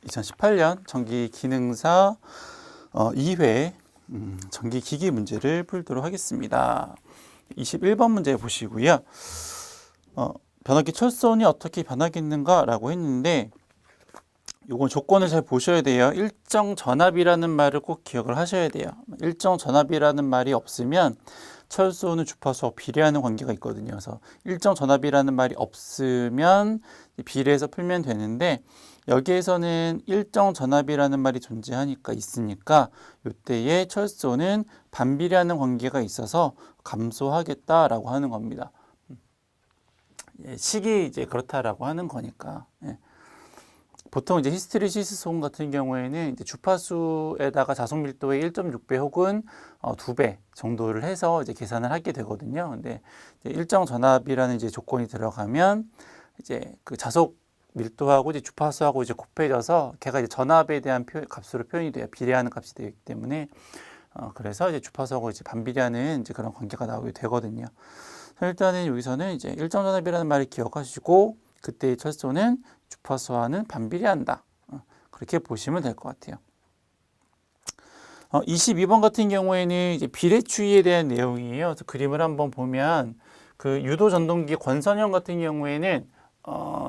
2018년 전기 기능사 2회 전기 기기 문제를 풀도록 하겠습니다. 21번 문제 보시고요. 변압기 철선이 어떻게 변하겠는가 라고 했는데 요건 조건을 잘 보셔야 돼요. 일정 전압이라는 말을 꼭 기억을 하셔야 돼요. 일정 전압이라는 말이 없으면 철소는 주파수와 비례하는 관계가 있거든요. 그래서 일정 전압이라는 말이 없으면 비례해서 풀면 되는데 여기에서는 일정 전압이라는 말이 존재하니까 있으니까 이때의 철소는 반비례하는 관계가 있어서 감소하겠다라고 하는 겁니다. 식이 이제 그렇다라고 하는 거니까. 보통 이제 히스테리시스송 같은 경우에는 이제 주파수에다가 자속 밀도의 1.6배 혹은 2배 정도를 해서 이제 계산을 하게 되거든요. 근데 일정 전압이라는 이제 조건이 들어가면 이제 그 자속 밀도하고 이제 주파수하고 이제 곱해져서 걔가 이제 전압에 대한 값으로 표현이 돼요. 비례하는 값이 되기 때문에 그래서 이제 주파수하고 이제 반비례하는 이제 그런 관계가 나오게 되거든요. 일단은 여기서는 이제 일정 전압이라는 말을 기억하시고 그때의 철소는 주파수와는 반비례한다. 그렇게 보시면 될 것 같아요. 22번 같은 경우에는 이제 비례추이에 대한 내용이에요. 그래서 그림을 한번 보면 그 유도 전동기 권선형 같은 경우에는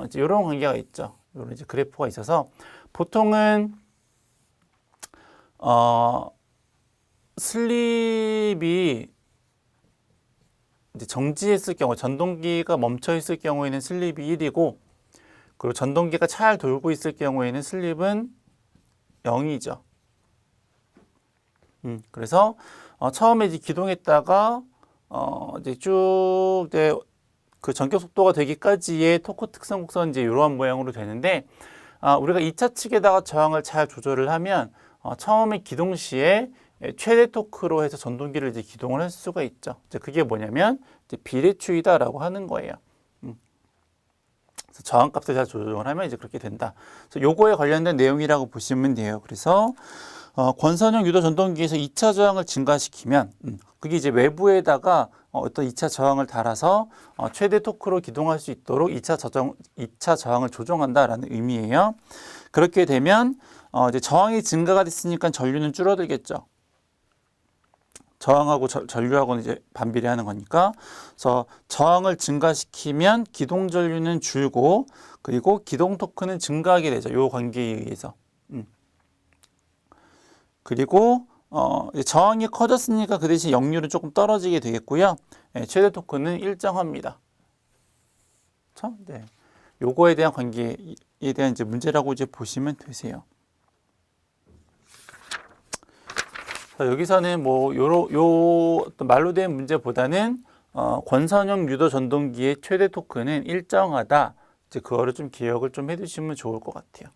이제 이런 관계가 있죠. 이런 이제 그래프가 있어서 보통은 슬립이 이제 정지했을 경우, 전동기가 멈춰 있을 경우에는 슬립이 1이고, 그리고 전동기가 잘 돌고 있을 경우에는 슬립은 0이죠. 그래서 처음에 이제 기동했다가 이제 쭉 이제 그 전격 속도가 되기까지의 토크 특성 곡선 이제 이러한 모양으로 되는데, 우리가 2차 측에다가 저항을 잘 조절을 하면 처음에 기동 시에 최대 토크로 해서 전동기를 이제 기동을 할 수가 있죠. 이제 그게 뭐냐면 이제 비례추이다라고 하는 거예요. 그래서 저항값을 잘 조정을 하면 이제 그렇게 된다. 그래서 요거에 관련된 내용이라고 보시면 돼요. 그래서 권선형 유도 전동기에서 2차 저항을 증가시키면 그게 이제 외부에다가 어떤 2차 저항을 달아서 최대 토크로 기동할 수 있도록 2차 저항을 조정한다라는 의미예요. 그렇게 되면 이제 저항이 증가가 됐으니까 전류는 줄어들겠죠. 저항하고 전류하고는 이제 반비례하는 거니까. 그래서 저항을 증가시키면 기동 전류는 줄고 그리고 기동 토크는 증가하게 되죠. 이 관계에 의해서. 그리고 저항이 커졌으니까 그 대신 역률은 조금 떨어지게 되겠고요. 최대 토크는 일정합니다. 그렇죠? 네. 요거에 대한 관계에 대한 이제 문제라고 이제 보시면 되세요. 여기서는 뭐 요 어떤 말로 된 문제보다는 권선형 유도 전동기의 최대 토크는 일정하다. 이제 그거를 좀 기억을 좀 해두시면 좋을 것 같아요.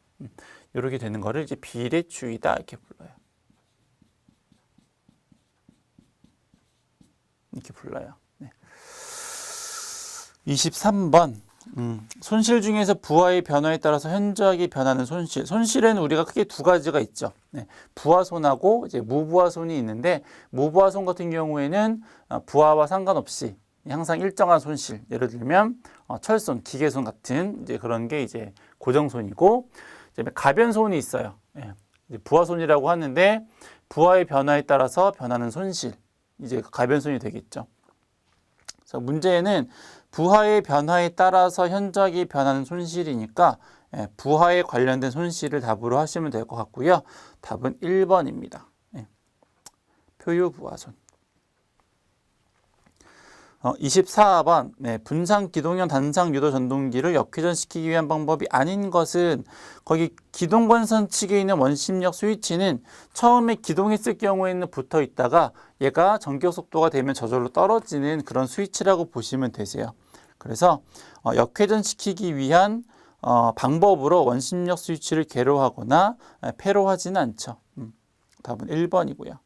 이렇게 되는 거를 이제 비례추이다 이렇게 불러요. 이렇게 불러요. 네. 23번. 손실 중에서 부하의 변화에 따라서 현저하게 변하는 손실. 손실에는 우리가 크게 두 가지가 있죠. 네. 부하손하고 이제 무부하손이 있는데 무부하손 같은 경우에는 부하와 상관없이 항상 일정한 손실. 예를 들면 철손, 기계손 같은 이제 그런 게 이제 고정손이고 이제 가변손이 있어요. 네. 이제 부하손이라고 하는데 부하의 변화에 따라서 변하는 손실. 이제 가변손이 되겠죠. 그래서 문제는 부하의 변화에 따라서 현저하게 변하는 손실이니까 부하에 관련된 손실을 답으로 하시면 될 것 같고요. 답은 1번입니다. 표유부하손. 24번 분산 기동형 단상 유도 전동기를 역회전시키기 위한 방법이 아닌 것은 거기 기동관선 측에 있는 원심력 스위치는 처음에 기동했을 경우에는 붙어 있다가 얘가 전격 속도가 되면 저절로 떨어지는 그런 스위치라고 보시면 되세요. 그래서 역회전시키기 위한 방법으로 원심력 스위치를 개로하거나 폐로하지는 않죠. 답은 1번이고요.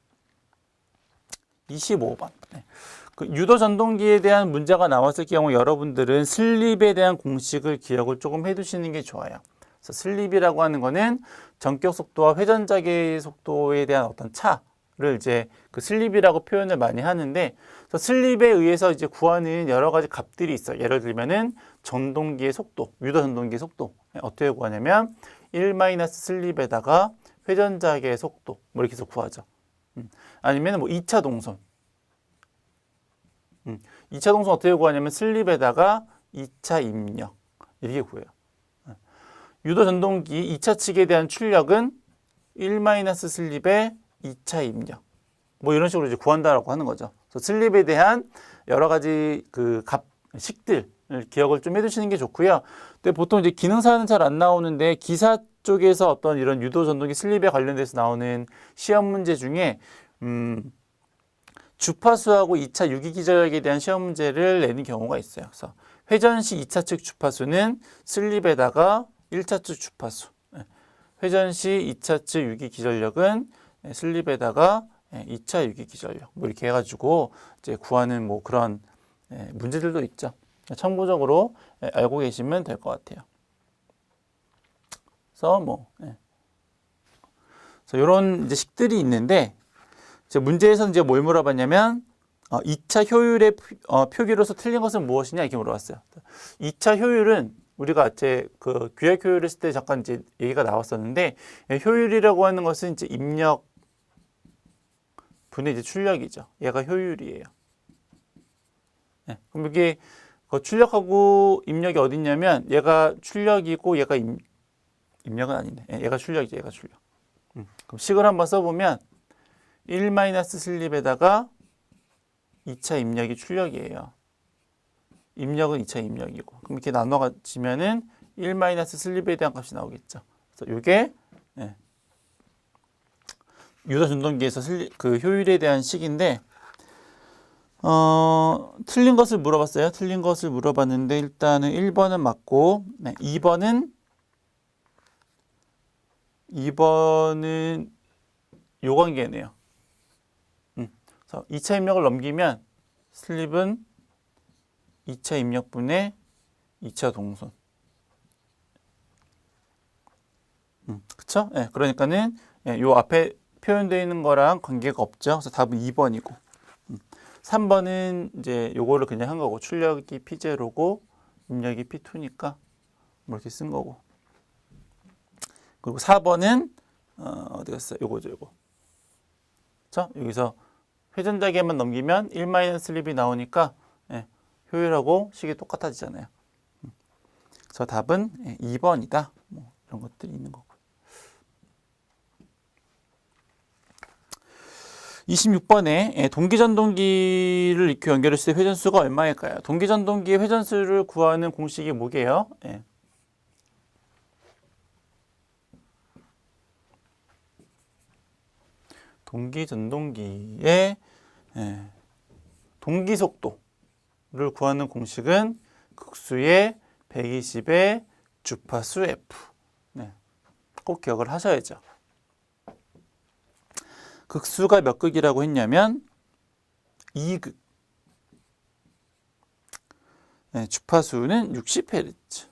25번. 그 유도 전동기에 대한 문제가 나왔을 경우 여러분들은 슬립에 대한 공식을 기억을 조금 해두시는 게 좋아요. 그래서 슬립이라고 하는 거는 전격 속도와 회전자계 속도에 대한 어떤 차를 이제 그 슬립이라고 표현을 많이 하는데, 그래서 슬립에 의해서 이제 구하는 여러 가지 값들이 있어요. 예를 들면은 전동기의 속도, 유도 전동기의 속도 어떻게 구하냐면 1- 슬립에다가 회전작의 속도 뭐 이렇게 해서 구하죠. 아니면 뭐 2차 동선. 2차 동선 어떻게 구하냐면 슬립에다가 2차 입력 이렇게 구해요. 유도 전동기 2차 측에 대한 출력은 1- 슬립의 2차 입력. 뭐 이런 식으로 이제 구한다라고 하는 거죠. 그래서 슬립에 대한 여러 가지 그 식들을 기억을 좀 해두시는 게 좋고요. 근데 보통 이제 기능사는 잘 안 나오는데 기사 쪽에서 어떤 이런 유도 전동기 슬립에 관련돼서 나오는 시험 문제 중에 주파수하고 2차 유기기저력에 대한 시험 문제를 내는 경우가 있어요. 그래서 회전 시 2차 측 주파수는 슬립에다가 1차 측 주파수, 회전 시 2차 측 유기기전력은 슬립에다가 2차 유기기전력 뭐 이렇게 해가지고 이제 구하는 뭐 그런 문제들도 있죠. 참고적으로 알고 계시면 될 것 같아요. 그래서 뭐 그래서 이런 이제 식들이 있는데 문제에서 이제 뭘 물어봤냐면 2차 효율의 표기로서 틀린 것은 무엇이냐 이렇게 물어봤어요. 2차 효율은 우리가 이제 그 규약 효율 했을 때 잠깐 이제 얘기가 나왔었는데 효율이라고 하는 것은 이제 입력 분의 이제 출력이죠. 얘가 효율이에요. 그럼 이게 출력하고 입력이 어디 있냐면 얘가 출력이고 얘가 입력은 아니네. 얘가 출력이죠. 얘가 출력. 그럼 식을 한번 써보면 1- 슬립에다가 2차 입력이 출력이에요. 입력은 2차 입력이고. 그럼 이렇게 나눠가지면은 1- 슬립에 대한 값이 나오겠죠. 그래서 이게 유도 전동기에서 그 효율에 대한 식인데 틀린 것을 물어봤어요. 틀린 것을 물어봤는데 일단은 1번은 맞고 2번은 요 관계네요. 그래서 2차 입력을 넘기면 슬립은 2차 입력분의 2차 동선. 그쵸? 그러니까는 요 앞에 표현되어 있는 거랑 관계가 없죠. 그래서 답은 2번이고. 3번은 이제 요거를 그냥 한 거고 출력이 P0고 입력이 P2니까 뭐 이렇게 쓴 거고. 그리고 4번은 어디 갔어요? 요거죠, 요거. 그쵸? 여기서 회전자기만 넘기면 1- 슬립이 나오니까 효율하고 식이 똑같아지잖아요. 그래서 답은 2번이다. 뭐 이런 것들이 있는 거고. 26번에 동기전동기를 이렇게 연결했을 때 회전수가 얼마일까요? 동기전동기의 회전수를 구하는 공식이 뭐게요? 동기전동기의 동기속도를 구하는 공식은 극수의 120의 주파수 F. 꼭 기억을 하셔야죠. 극수가 몇 극이라고 했냐면 2극. 주파수는 60Hz.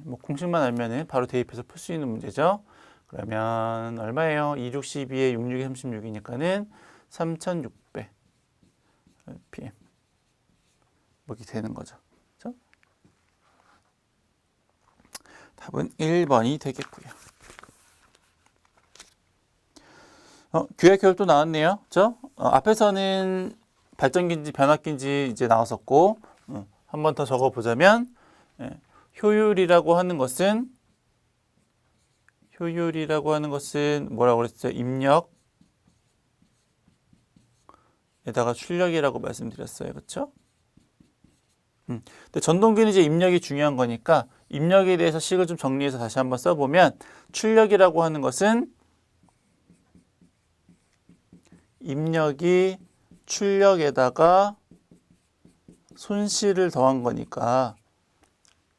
뭐 공식만 알면은 바로 대입해서 풀 수 있는 문제죠. 그러면 얼마예요? 262에 66이 36이니까는 3600 rpm. 뭐 이렇게 되는 거죠. 그렇죠? 답은 1번이 되겠고요. 규약 효율 또 나왔네요. 그렇죠? 앞에서는 발전기인지 변압기인지 이제 나왔었고 한 번 더 적어 보자면 효율이라고 하는 것은 뭐라고 그랬어요? 입력에다가 출력이라고 말씀드렸어요. 그렇죠? 근데 전동기는 이제 입력이 중요한 거니까 입력에 대해서 식을 좀 정리해서 다시 한번 써보면 출력이라고 하는 것은 입력이 출력에다가 손실을 더한 거니까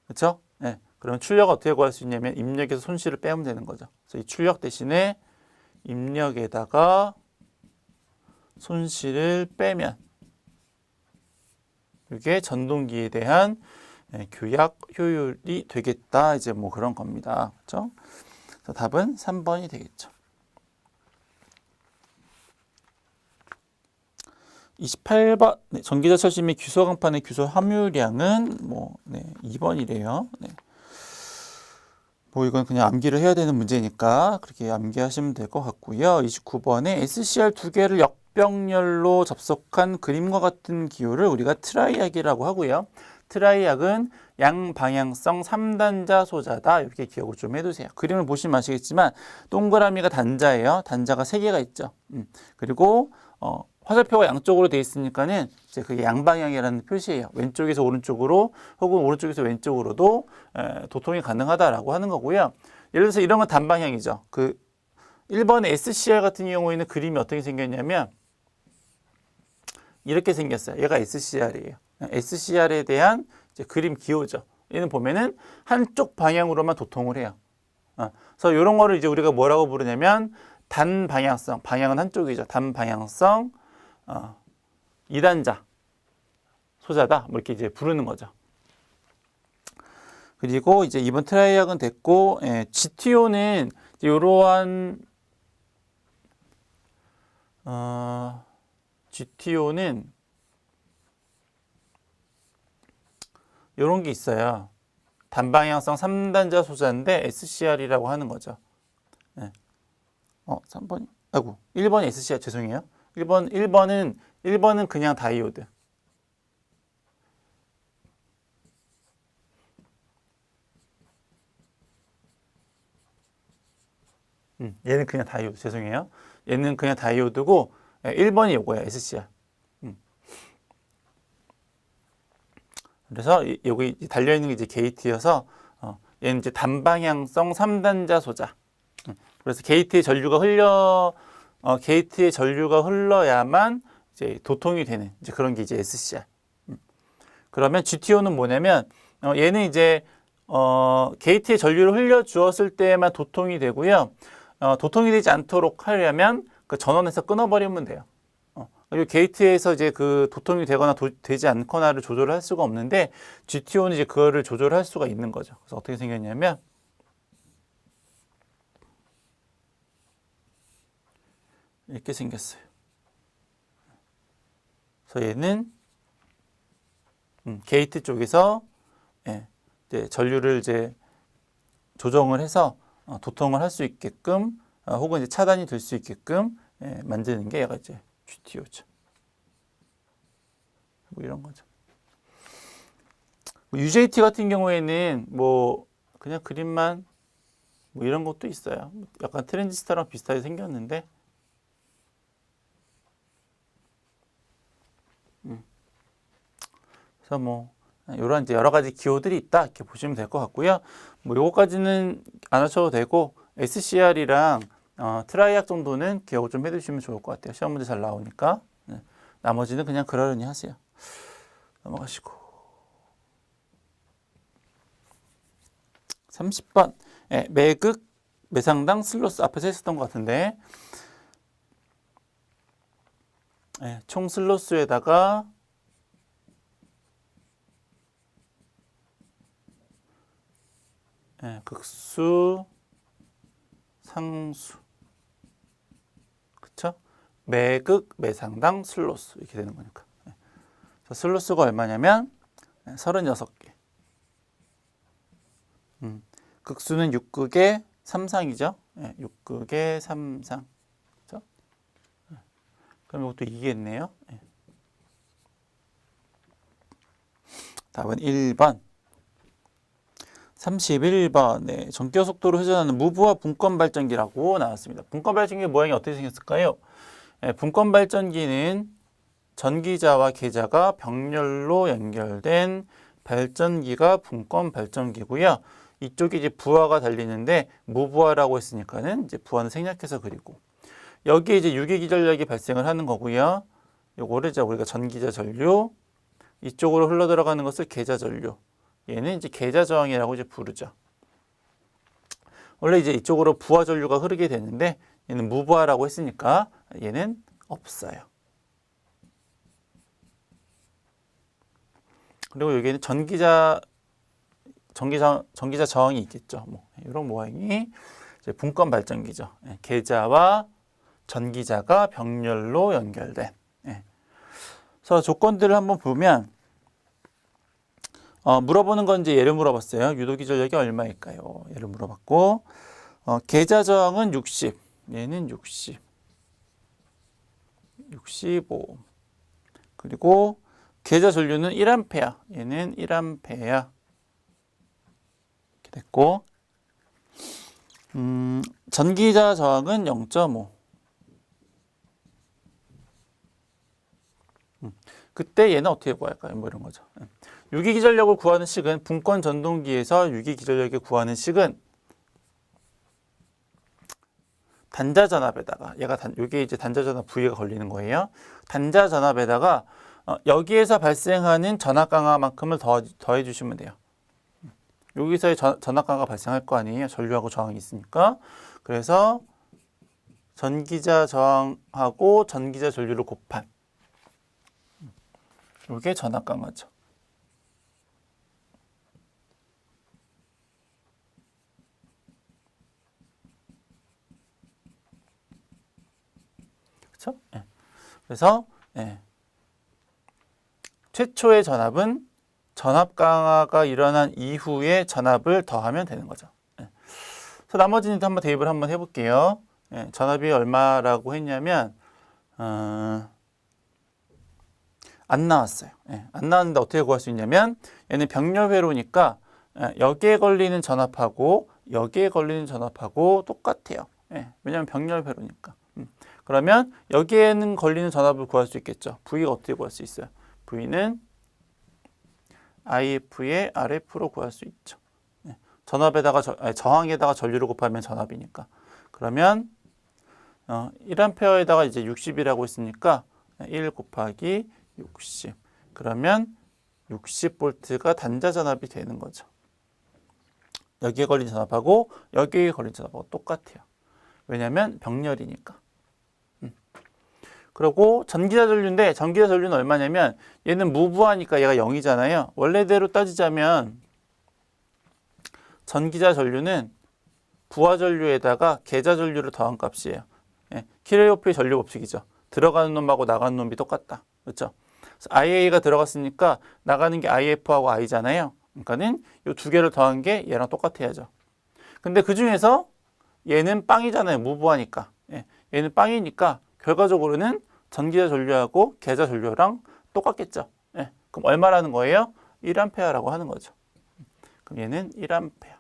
그렇죠? 그러면 출력 어떻게 구할 수 있냐면 입력에서 손실을 빼면 되는 거죠. 그래서 이 출력 대신에 입력에다가 손실을 빼면 이게 전동기에 대한 규약 효율이 되겠다. 이제 뭐 그런 겁니다. 그렇죠? 그래서 답은 3번이 되겠죠. 28번 전기자철심 및 규소 강판의 규소 함유량은 2번이래요. 뭐 이건 그냥 암기를 해야 되는 문제니까 그렇게 암기하시면 될 것 같고요. 29번에 SCR 두 개를 역병렬로 접속한 그림과 같은 기호를 우리가 트라이악이라고 하고요. 트라이악은 양방향성 3단자 소자다. 이렇게 기억을 좀 해두세요. 그림을 보시면 아시겠지만 동그라미가 단자예요. 단자가 3개가 있죠. 그리고 화살표가 양쪽으로 되어 있으니까는 이제 그게 양방향이라는 표시예요. 왼쪽에서 오른쪽으로 혹은 오른쪽에서 왼쪽으로도 도통이 가능하다라고 하는 거고요. 예를 들어서 이런 건 단방향이죠. 그 1번의 SCR 같은 경우에는 그림이 어떻게 생겼냐면 이렇게 생겼어요. 얘가 SCR이에요. SCR에 대한 이제 그림 기호죠. 얘는 보면은 한쪽 방향으로만 도통을 해요. 그래서 이런 거를 이제 우리가 뭐라고 부르냐면 단방향성, 방향은 한쪽이죠. 단방향성 2단자 소자다. 뭐 이렇게 이제 부르는 거죠. 그리고 이제 이번 트라이악은 됐고, GTO는 이러한 GTO는 이런 게 있어요. 단방향성 3단자 소자인데 SCR이라고 하는 거죠. 3번, 아이고, 1번이 SCR 죄송해요. 1번은 그냥 다이오드. 얘는 그냥 다이오드. 죄송해요. 얘는 그냥 다이오드고 1번이 요거야. SCR. 그래서 여기 달려있는 게 이제 게이트여서 얘는 이제 단방향성 3단자 소자. 그래서 게이트의 전류가 흘러야만 이제 도통이 되는 이제 그런 게 이제 SCR. 그러면 GTO는 뭐냐면 얘는 이제 게이트에 전류를 흘려 주었을 때만 도통이 되고요. 도통이 되지 않도록 하려면 그 전원에서 끊어버리면 돼요. 그리고 게이트에서 이제 그 도통이 되거나 되지 않거나를 조절을 할 수가 없는데 GTO는 이제 그거를 조절할 수가 있는 거죠. 그래서 어떻게 생겼냐면 이렇게 생겼어요. 그래서 얘는 게이트 쪽에서 이제 전류를 이제 조정을 해서 도통을 할 수 있게끔 혹은 이제 차단이 될 수 있게끔 만드는 게 얘가 이제 GTO죠. 뭐 이런 거죠. UJT 같은 경우에는 뭐 그냥 그림만 뭐 이런 것도 있어요. 약간 트랜지스터랑 비슷하게 생겼는데 그래서 뭐 이런 이제 여러 가지 기호들이 있다 이렇게 보시면 될 것 같고요. 뭐 요거까지는 안 하셔도 되고 SCR이랑 트라이악 정도는 기억을 좀 해두시면 좋을 것 같아요. 시험 문제 잘 나오니까. 나머지는 그냥 그러려니 하세요. 넘어가시고 30번 매극 매상당 슬로스 앞에서 했었던 것 같은데 총 슬로스에다가 극수 상수 그쵸? 매극 매상당 슬로스 이렇게 되는 거니까 슬로스가 얼마냐면 36개 극수는 6극의 3상이죠 6극의 3상 그렇죠? 그럼 이것도 2겠네요 답은 1번 31번에 전기속도로 회전하는 무브와 분권 발전기라고 나왔습니다. 분권 발전기의 모양이 어떻게 생겼을까요? 분권 발전기는 전기자와 계자가 병렬로 연결된 발전기가 분권 발전기고요. 이쪽이 이제 부하가 달리는데 무부하라고 했으니까는 이제 부하는 생략해서 그리고 여기에 이제 유기기전력이 발생을 하는 거고요. 요거를 이제 우리가 전기자 전류 이쪽으로 흘러 들어가는 것을 계자 전류 얘는 이제 계자 저항이라고 이제 부르죠. 원래 이제 이쪽으로 부하 전류가 흐르게 되는데 얘는 무부하라고 했으니까 얘는 없어요. 그리고 여기에는 전기자 저항이 있겠죠. 뭐 이런 모양이 이제 분권 발전기죠. 계자와 전기자가 병렬로 연결된. 그래서 조건들을 한번 보면 물어보는 건 이제 얘를 물어봤어요. 유도기전력이 얼마일까요? 얘를 물어봤고, 계좌 저항은 60, 얘는 60, 65. 그리고 계좌 전류는 1A, 얘는 1A. 이렇게 됐고, 전기자 저항은 0.5. 그때 얘는 어떻게 구할까요? 뭐 이런 거죠. 유기기전력을 구하는 식은 분권 전동기에서 유기기전력을 구하는 식은 단자전압에다가 여기 이제 단자전압 V가 걸리는 거예요. 단자전압에다가 여기에서 발생하는 전압 강화만큼을 더해 주시면 돼요. 여기서의 전압 강화가 발생할 거 아니에요. 전류하고 저항이 있으니까. 그래서 전기자 저항하고 전기자 전류를 곱한 이게 전압 강화죠. 그렇죠? 네. 그래서 최초의 전압은 전압 강화가 일어난 이후에 전압을 더하면 되는 거죠. 그래서 나머지는 한번 대입을 한번 해볼게요. 전압이 얼마라고 했냐면 안 나왔어요. 안 나왔는데 어떻게 구할 수 있냐면 얘는 병렬회로니까 여기에 걸리는 전압하고 여기에 걸리는 전압하고 똑같아요. 왜냐하면 병렬회로니까. 그러면 여기에는 걸리는 전압을 구할 수 있겠죠. V가 어떻게 구할 수 있어요? V는 IF의 RF로 구할 수 있죠. 전압에다가 저항에다가 전류를 곱하면 전압이니까. 그러면 1A에다가 이제 60이라고 했으니까 1 곱하기 60. 그러면 60V가 단자 전압이 되는 거죠. 여기에 걸린 전압하고 여기에 걸린 전압하고 똑같아요. 왜냐하면 병렬이니까. 그리고 전기자 전류인데 전기자 전류는 얼마냐면 얘는 무부하니까 얘가 0이잖아요. 원래대로 따지자면 전기자 전류는 부하 전류에다가 계자 전류를 더한 값이에요. 키레호프의 전류 법칙이죠. 들어가는 놈하고 나가는 놈이 똑같다. 그렇죠? 그래서 IA가 들어갔으니까 나가는 게 IF하고 I잖아요. 그러니까는 이 두 개를 더한 게 얘랑 똑같아야죠. 근데 그 중에서 얘는 빵이잖아요. 무부하니까. 얘는 빵이니까 결과적으로는 전기자 전류하고 계자 전류랑 똑같겠죠. 그럼 얼마라는 거예요? 1A라고 하는 거죠. 그럼 얘는 1A.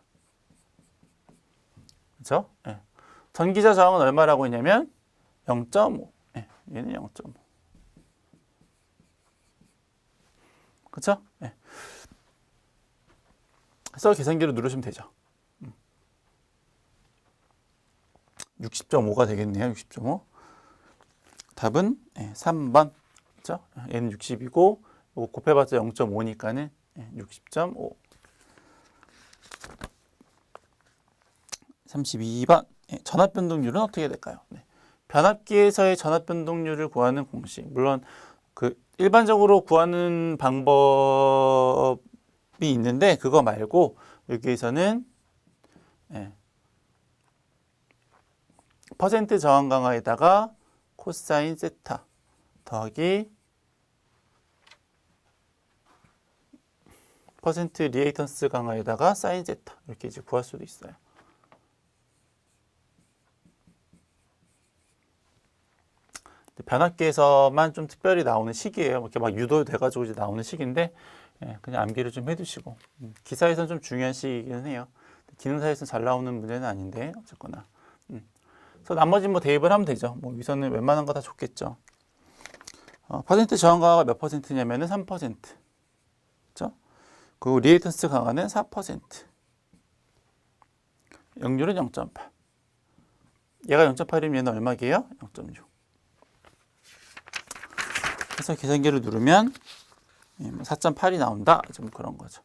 그렇죠? 전기자 저항은 얼마라고 했냐면 0.5. 얘는 0.5. 그렇죠? 그래서 계산기로 누르시면 되죠. 60.5가 되겠네요. 60.5. 답은 3번. 그렇죠? 얘는 60이고 이거 곱해봤자 0.5니까는 60.5. 32번. 전압 변동률은 어떻게 될까요? 변압기에서의 전압 변동률을 구하는 공식. 물론 그 일반적으로 구하는 방법이 있는데 그거 말고 여기에서는 퍼센트 저항 강화에다가 코사인 세타 더하기 퍼센트 리에이턴스 강화에다가 사인 세타 이렇게 이제 구할 수도 있어요. 변압기에서만 좀 특별히 나오는 식이에요. 이렇게 막 유도돼가지고 이제 나오는 식인데 그냥 암기를 좀 해두시고 기사에서는 좀 중요한 식이긴 해요. 기능사에서는 잘 나오는 문제는 아닌데 어쨌거나. 그래서 나머지 뭐 대입을 하면 되죠. 뭐 위선은 웬만한 거 다 좋겠죠. 퍼센트 저항 강화가 몇 퍼센트냐면은 3%. 그렇죠? 그리고 리에이턴스 강화는 4%. 역률은 0.8. 얘가 0.8이면 얘는 얼마게요? 0.6. 그래서 계산기를 누르면 4.8이 나온다. 좀 그런 거죠.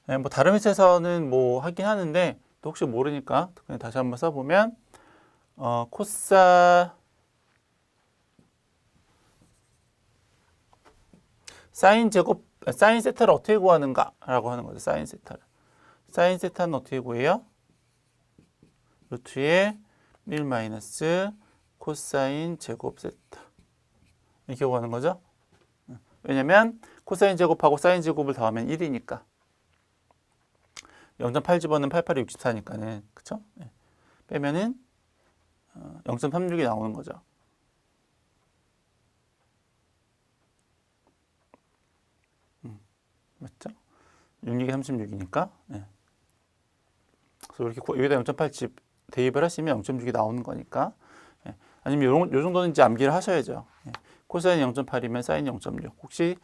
뭐 다른 회사에서는 뭐 하긴 하는데 또 혹시 모르니까 그냥 다시 한번 써보면 코사 사인 제곱 사인 세타를 어떻게 구하는가라고 하는 거죠. 사인 세타를. 사인 세타는 어떻게 구해요? 루트에 1 마이너스 코사인 제곱 세타 이렇게 구하는 거죠. 왜냐면 코사인 제곱하고 사인 제곱을 더하면 1이니까. 0.8 집어넣으면 88이 64니까는 그쵸? 빼면은 0.36이 나오는 거죠. 맞죠? 66이 36이니까. 그래서 이렇게 여기다 0.8 대입을 하시면 0.6이 나오는 거니까. 아니면 요 정도는 이제 암기를 하셔야죠. 코사인 0.8이면 사인 0.6. 혹시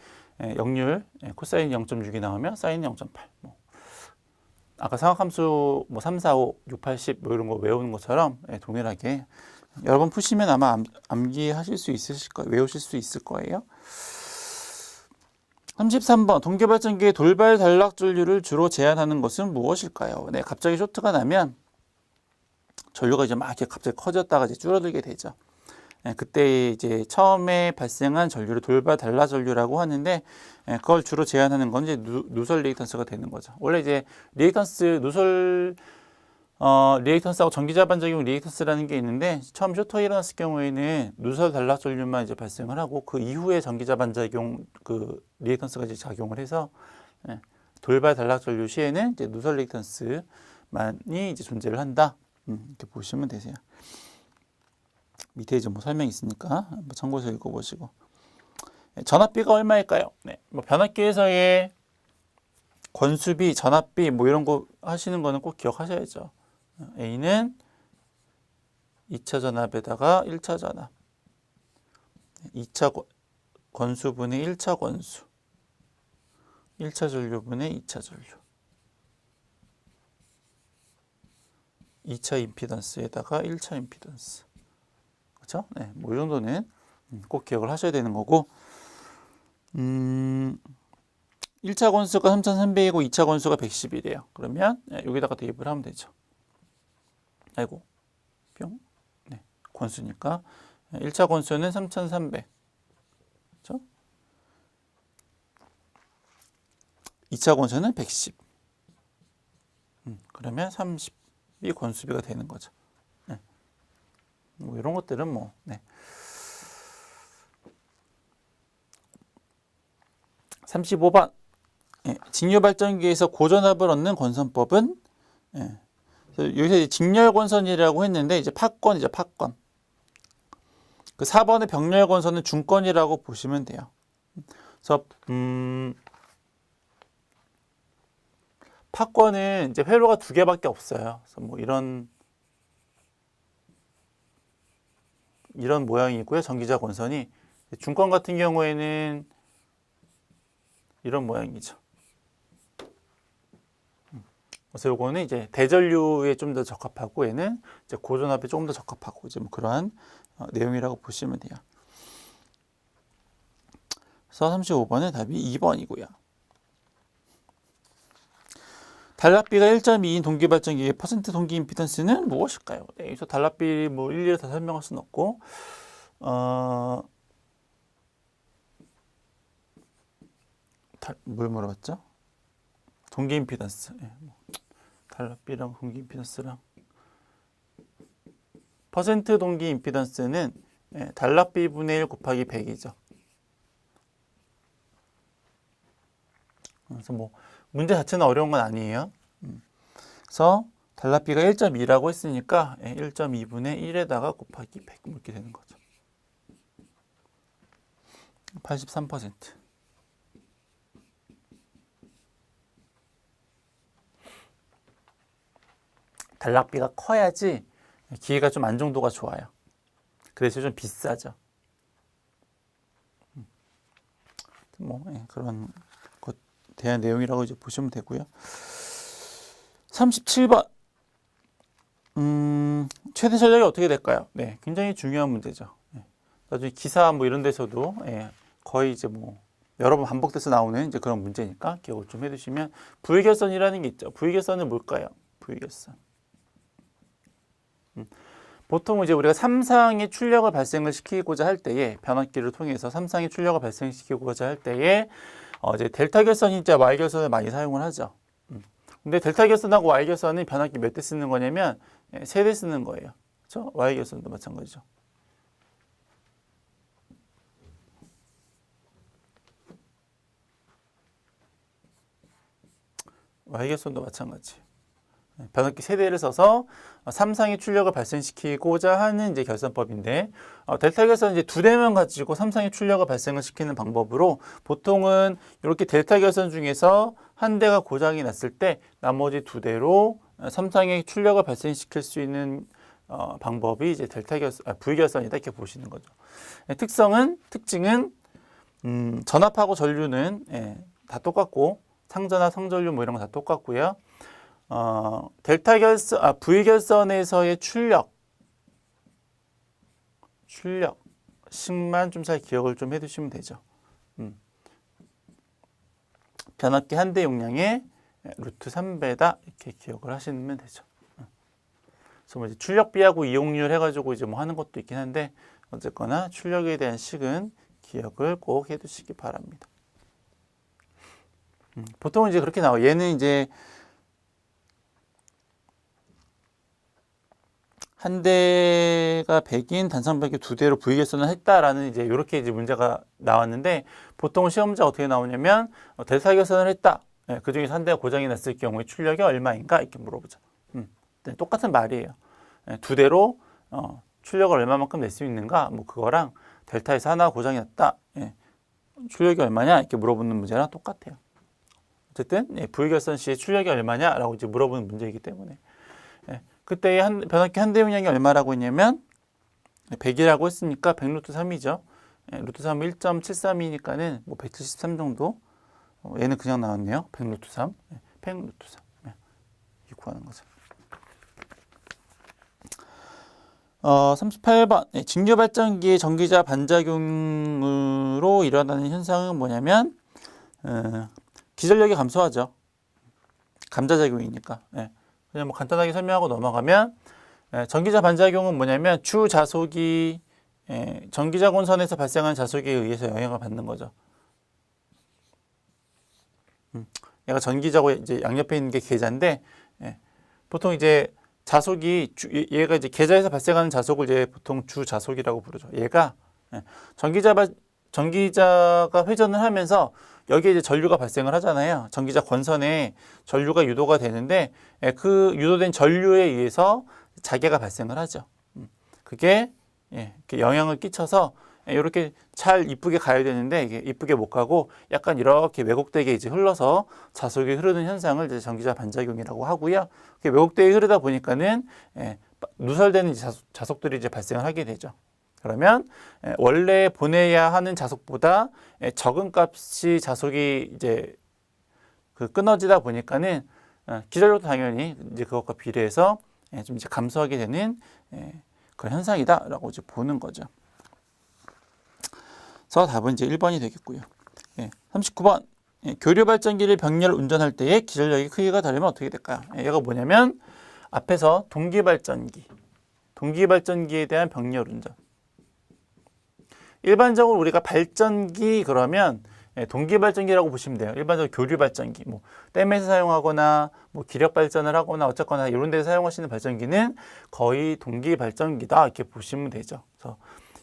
역률 코사인 0.6이 나오면 사인 0.8. 아까 상학함수 3, 4, 5, 6, 8, 10 이런 거 외우는 것처럼 동일하게 여러 번 푸시면 아마 암기하실 수 있으실 거예요. 외우실 수 있을 거예요. 33번 동계발전기의 돌발 단락 전류를 주로 제한하는 것은 무엇일까요? 네, 갑자기 쇼트가 나면 전류가 이제 막 이렇게 갑자기 커졌다가 이제 줄어들게 되죠. 그때 이제 처음에 발생한 전류를 돌발 단락 전류라고 하는데 그걸 주로 제한하는 건 이제 누설 리액턴스가 되는 거죠. 원래 이제 리액턴스 리액턴스하고 전기자반작용 리액턴스라는 게 있는데 처음 쇼트가 일어났을 경우에는 누설 단락 전류만 이제 발생을 하고 그 이후에 전기자반작용 그 리액턴스가 이제 작용을 해서 돌발 단락 전류 시에는 이제 누설 리액턴스만이 이제 존재를 한다. 이렇게 보시면 되세요. 밑에 이제 설명이 있으니까 한번 참고해서 읽어보시고. 전압비가 얼마일까요? 네, 변압기에서의 권수비, 전압비 이런 거 하시는 거는 꼭 기억하셔야죠. A는 2차 전압에다가 1차 전압. 2차 권수분의 1차 권수. 1차 전류분의 2차 전류. 2차 임피던스에다가 1차 임피던스. 그렇죠? 네, 이 정도는 꼭 기억을 하셔야 되는 거고. 1차 권수가 3300이고 2차 권수가 110이래요. 그러면 여기다가 대입을 하면 되죠. 아이고, 뿅. 네, 권수니까 1차 권수는 3300. 그렇죠? 2차 권수는 110. 그러면 30이 권수비가 되는 거죠. 네. 이런 것들은 네. 35번. 직류발전기에서 고전압을 얻는 건선법은 여기서 직렬건선이라고 했는데 이제 팥건이죠, 팥건. 그 4번의 병렬건선은 중건이라고 보시면 돼요. 그래서 팥건은 이제 회로가 2개밖에 없어요. 그래서 이런 모양이고요. 전기자 건선이 중건 같은 경우에는 이런 모양이죠. 그래서 요거는 이제 대전류에 좀 더 적합하고 얘는 이제 고전압에 조금 더 적합하고 이제 그러한 내용이라고 보시면 돼요. 그래서 35번의 답이 2번이고요. 단락비가 1.2인 동기발전기의 퍼센트 동기 임피던스는 무엇일까요? 네, 여기서 단락비 일일이 다 설명할 수는 없고 뭘 물어봤죠? 동기 임피던스. 단락비랑 동기 임피던스랑 퍼센트 동기 임피던스는 단락비 분의 1 곱하기 100이죠. 그래서 문제 자체는 어려운 건 아니에요. 그래서 단락비가 1.2라고 했으니까 1.2분의 1에다가 곱하기 100 이렇게 되는 거죠. 83%. 단락비가 커야지 기계가 좀 안정도가 좋아요. 그래서 좀 비싸죠. 그런 것 대한 내용이라고 이제 보시면 되고요. 37번. 최대 전력이 어떻게 될까요? 네, 굉장히 중요한 문제죠. 나중에 기사 이런 데서도 거의 이제 여러 번 반복돼서 나오는 이제 그런 문제니까 기억을 좀 해두시면 부위결선이라는 게 있죠. 부위결선은 뭘까요? 부위결선. 보통 이제 우리가 3상의 출력을 발생을 시키고자 할 때에 변압기를 통해서 3상의 출력을 발생시키고자 할 때에 이제 델타 결선이 이제 Y 결선을 많이 사용을 하죠. 근데 델타 결선하고 Y 결선은 변압기 몇 대 쓰는 거냐면 3대 쓰는 거예요. 그렇죠? Y 결선도 마찬가지죠. Y결선도 마찬가지. 변압기 세 대를 써서 3상의 출력을 발생시키고자 하는 이제 결선법인데, 델타 결선 이제 두 대만 가지고 3상의 출력을 발생을 시키는 방법으로, 보통은 이렇게 델타 결선 중에서 한 대가 고장이 났을 때 나머지 두 대로 3상의 출력을 발생시킬 수 있는 방법이 이제 V결선이다 이렇게 보시는 거죠. 특징은 전압하고 전류는 다 똑같고, 상전압, 상전류 뭐 이런 거 다 똑같고요. V결선에서의 출력식만 좀 잘 기억을 좀 해두시면 되죠. 변압기 한 대 용량의 루트 3배다 이렇게 기억을 하시면 되죠. 그래서 뭐 이제 출력비하고 이용률 해가지고 이제 뭐 하는 것도 있긴 한데, 어쨌거나 출력에 대한 식은 기억을 꼭 해두시기 바랍니다. 보통은 이제 그렇게 나와요. 얘는 이제 한 대가 100인 단성벽이 두 대로 V결선을 했다라는 이제 이렇게 이제 문제가 나왔는데, 보통 시험자 어떻게 나오냐면 델타 결선을 했다. 그 중에서 한 대가 고장이 났을 경우에 출력이 얼마인가 이렇게 물어보죠. 똑같은 말이에요. 두 대로 출력을 얼마만큼 낼 수 있는가, 뭐 그거랑 델타에서 하나 고장이 났다. 출력이 얼마냐 이렇게 물어보는 문제랑 똑같아요. 어쨌든 V결선 시에 출력이 얼마냐라고 이제 물어보는 문제이기 때문에. 그때 변압기 한 대 용량이 얼마라고 했냐면 100이라고 했으니까 100 루트 3이죠. 루트 3은 1.73이니까는 뭐 173 정도. 얘는 그냥 나왔네요. 100 루트 3. 100 루트 3. 이렇게 구하는 거죠. 38번. 직류 발전기의 전기자 반작용으로 일어나는 현상은 뭐냐면 기전력이 감소하죠. 감자작용이니까. 그냥 뭐 간단하게 설명하고 넘어가면, 전기자 반작용은 뭐냐면 주자속이 전기자 본선에서 발생하는 자속에 의해서 영향을 받는 거죠. 얘가 전기자고 이제 양옆에 있는 게 계자인데, 보통 이제 자속이 얘가 이제 계자에서 발생하는 자속을 이제 보통 주자속이라고 부르죠. 얘가 전기자가 회전을 하면서 여기에 이제 전류가 발생을 하잖아요. 전기자 권선에 전류가 유도가 되는데, 그 유도된 전류에 의해서 자개가 발생을 하죠. 그게 이렇게 영향을 끼쳐서 이렇게 잘 이쁘게 가야 되는데 이게 이쁘게 못 가고 약간 이렇게 왜곡되게 이제 흘러서 자속이 흐르는 현상을 이제 전기자 반작용이라고 하고요. 왜곡되게 흐르다 보니까는 누설되는 자속들이 이제 발생을 하게 되죠. 그러면 원래 보내야 하는 자속보다 적은 값이 자속이 이제 끊어지다 보니까는 기전력도 당연히 이제 그것과 비례해서 좀 이제 감소하게 되는 그런 현상이다라고 이제 보는 거죠. 그래서 답은 이제 1번이 되겠고요. 39번. 교류 발전기를 병렬 운전할 때의 기전력의 크기가 다르면 어떻게 될까요? 얘가 뭐냐면 앞에서 동기 발전기에 대한 병렬 운전. 일반적으로 우리가 발전기 그러면 동기 발전기라고 보시면 돼요. 일반적으로 교류 발전기, 뭐 댐에서 사용하거나 뭐 기력 발전을 하거나 어쨌거나 이런 데서 사용하시는 발전기는 거의 동기 발전기다 이렇게 보시면 되죠. 그래서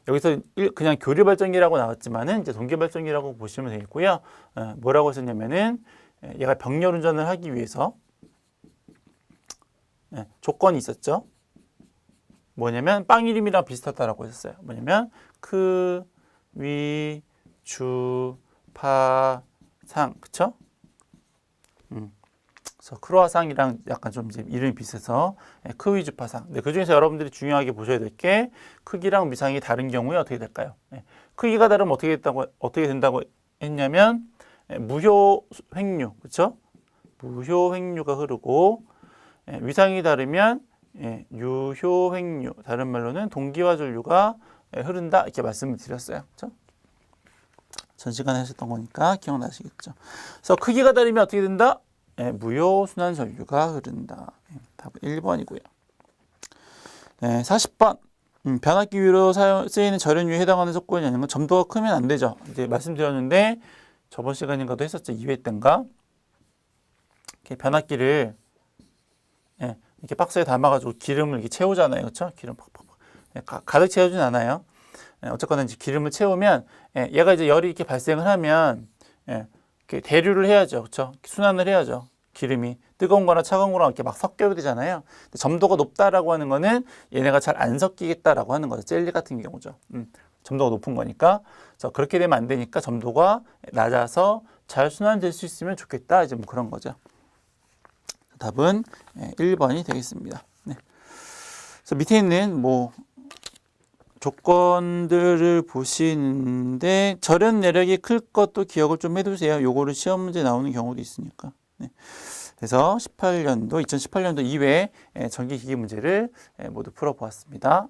여기서 그냥 교류 발전기라고 나왔지만은 이제 동기 발전기라고 보시면 되겠고요. 뭐라고 했었냐면은 얘가 병렬 운전을 하기 위해서 조건이 있었죠. 뭐냐면 빵 이름이랑 비슷하다라고 했었어요. 뭐냐면 크, 위, 주, 파, 상, 그쵸? 그래서 크로아상이랑 약간 좀 이제 이름이 비슷해서 크, 위, 주, 파, 상. 그 중에서 여러분들이 중요하게 보셔야 될 게 크기랑 위상이 다른 경우에 어떻게 될까요? 크기가 다르면 어떻게 된다고 했냐면 무효 횡류, 그쵸? 무효 횡류가 흐르고 위상이 다르면 유효 횡류, 다른 말로는 동기화 전류가 흐른다 이렇게 말씀을 드렸어요. 그렇죠? 전 시간에 하셨던 거니까 기억나시겠죠. 그래서 크기가 다르면 어떻게 된다? 무효 순환 전류가 흐른다. 답은 1번이고요. 40번. 변압기 위로 쓰이는 절연유에 해당하는 조건이 아닌 건 점도가 크면 안 되죠. 이제 말씀드렸는데 저번 시간인가도 했었죠. 2회 때인가. 이렇게 변압기를 이렇게 박스에 담아가지고 기름을 이렇게 채우잖아요. 그렇죠? 기름 팍팍팍. 가득 채우진 않아요. 어쨌거나 이제 기름을 채우면 얘가 이제 열이 이렇게 발생을 하면 이렇게 대류를 해야죠. 그렇죠? 순환을 해야죠. 기름이 뜨거운 거나 차가운 거랑 이렇게 막 섞여야 되잖아요. 근데 점도가 높다라고 하는 거는 얘네가 잘 안 섞이겠다라고 하는 거죠. 젤리 같은 경우죠. 점도가 높은 거니까. 그래서 그렇게 되면 안 되니까 점도가 낮아서 잘 순환될 수 있으면 좋겠다. 이제 뭐 그런 거죠. 답은 1번이 되겠습니다. 네. 그래서 밑에 있는 뭐 조건들을 보시는데 절연 내력이 클 것도 기억을 좀 해두세요. 요거를 시험 문제 나오는 경우도 있으니까. 네. 그래서 2018년도 이외에 전기기기 문제를 모두 풀어보았습니다.